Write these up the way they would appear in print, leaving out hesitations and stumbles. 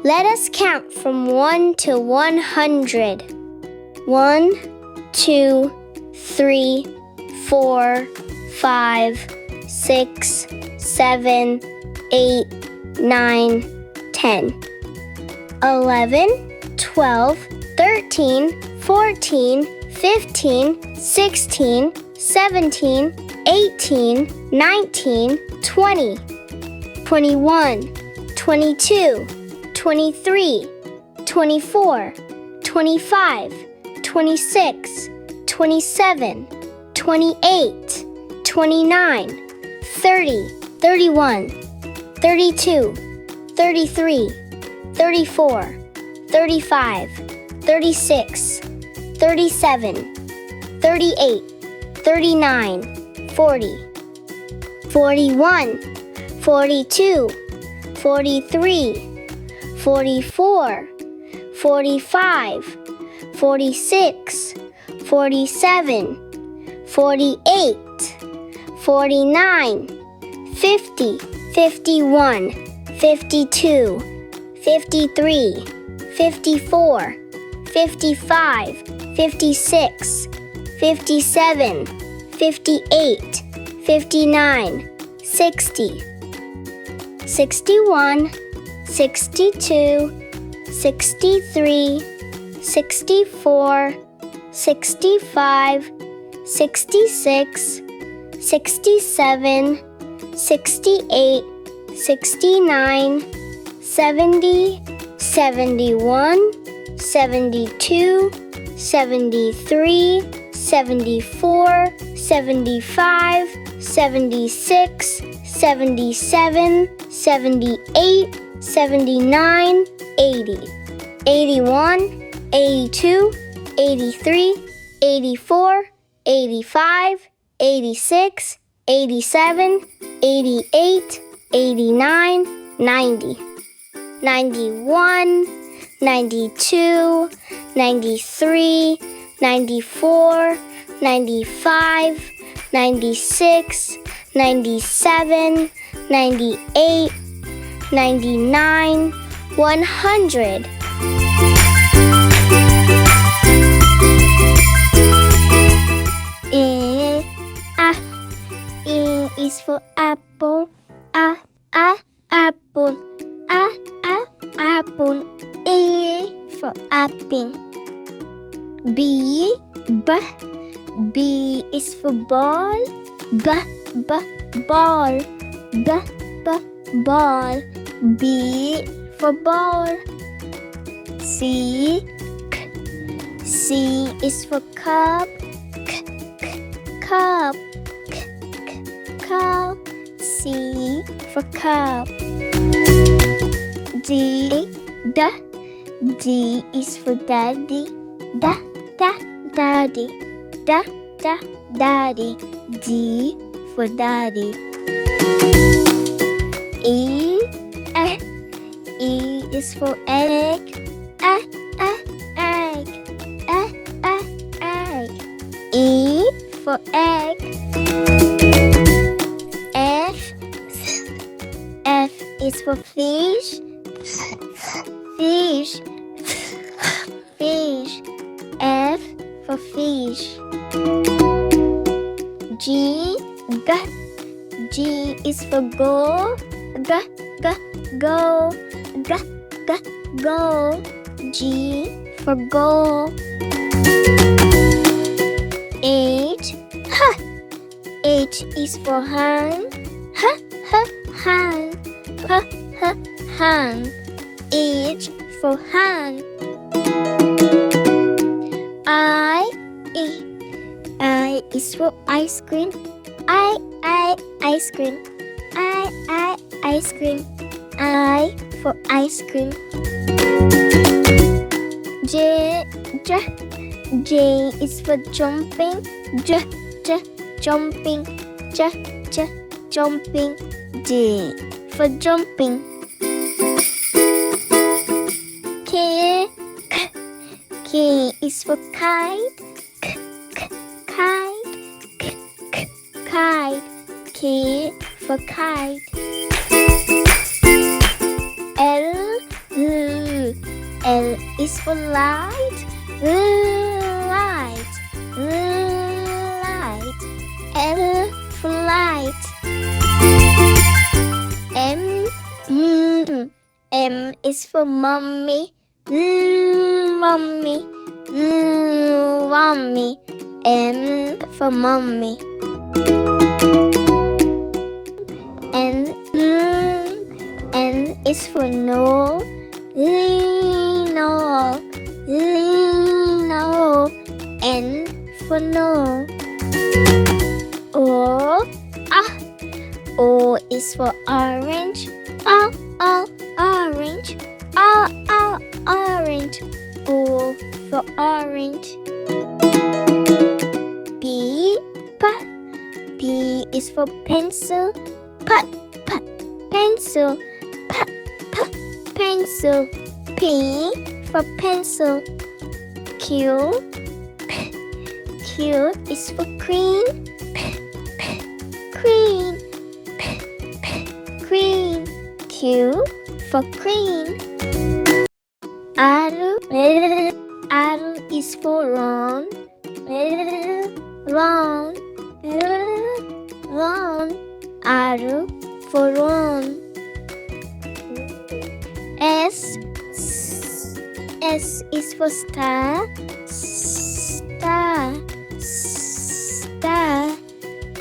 Let us count from 1 to 100. 1, 2, 3, 4, 5, 6, 7, 8, 9, 10. 11, 12, 13, 14, 15, 16, 17, 18, 19, 20. 21, 22, 23, 24, 25, 26, 27, 28, 29, 30, 31, 32, 33, 34, 35, 36, 37, 38, 39, 40, 41, 42, 43, 44, 45, 46, 47, 48, 49, 50, 51, 52, 53, 54, 55, 56, 57, 58, 59, 60, 61, 62, 63, 64, 65, 66, 67, 68, 69, 70, 71, 72, 73, 74, 75, 76, 77, 78, 79, 80, 81, 82, 83, 84, 85, 86, 87, 88, 89, 90, 91, 92, 93, 94, 95, 96, 97, 98, 99, 100. A is for apple. Apple. Apple. A for apple. B is for ball. Ball. Ball. B for ball. C is for cup. Cup. C for cup. D is for daddy. Daddy. Daddy. D for daddy. E is for egg. Egg. E for egg. F is for fish. Fish. F for fish. G is for go. Go. G for go. H is for hand. Hand. H for hand. I is for ice cream. Ice cream. Ice cream. I for ice cream. J is for jumping. Jumping. Jumping. J for jumping. K is for kite. Kite. K for kite. L is for light. Light. Light. L for light. M is for mommy. Mommy. Mommy. M for mommy. N is for no. No. No. N for no. O is for orange. Orange. Orange. O for orange. P is for pencil. Pencil. Pencil. P for pencil. Q is for queen. Queen. Queen. Q for queen. R is for round. Round. R for round. S is for star. Star.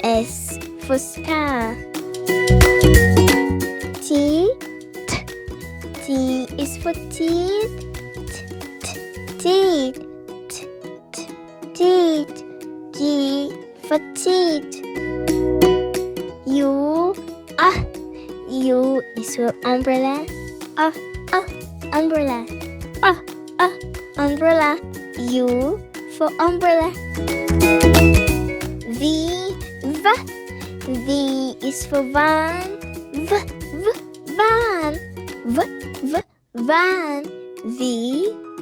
S for star. T is for teeth. Teeth. T for teeth. U is for umbrella. Umbrella. Umbrella. U for umbrella. V is for van. Van. Van. V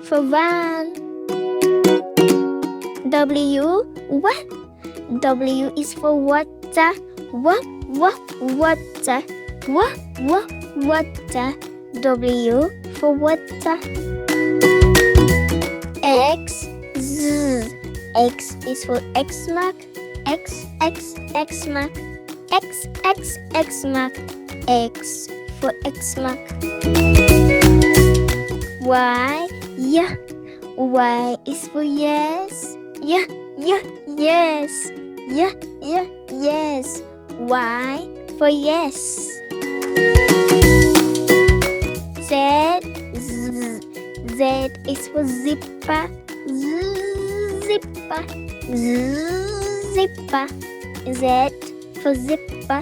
for van. W is for water. Water. Water. W for water. X is for X mark. X mark. X mark. X for X mark. Y is for yes. Yes. Yes. Y for yes. Z is for zipper. Zipper. Z for zipper.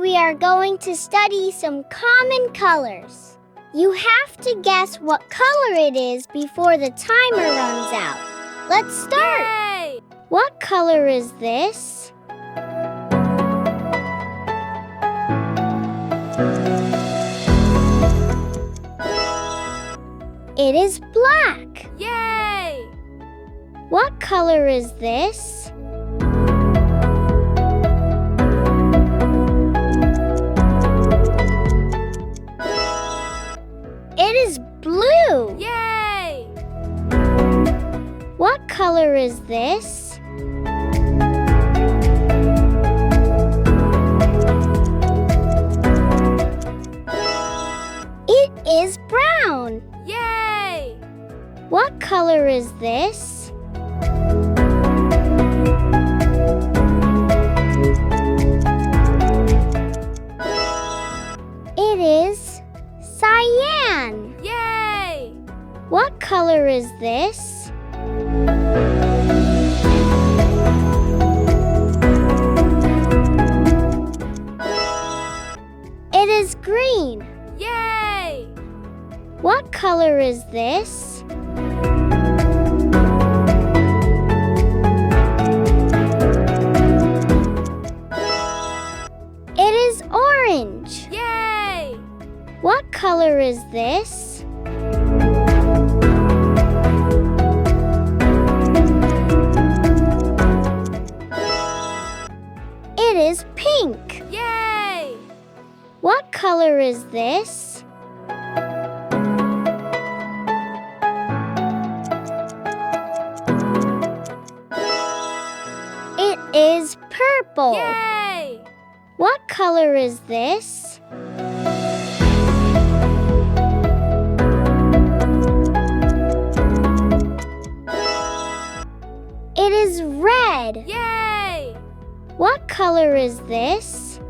We are going to study some common colors. You have to guess what color it is before the timer runs out. Let's start. Yay! What color is this? It is black. Yay! What color is this? It is blue. Yay! What color is this? It is brown. Yay! What color is this? It is cyan. Yay! What color is this? It is green. Yay! What color is this? It is orange. Yay! What color is this? It is pink. Yay! What color is this? purple. Yay! What color is this? It is red. Yay! What color is this?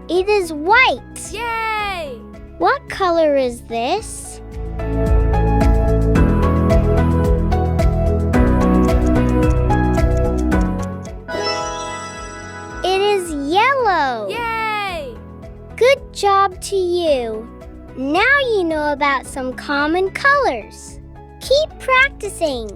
It is white. Yay! What color is this? It is yellow. Yay! Good job to you. Now you know about some common colors. Keep practicing.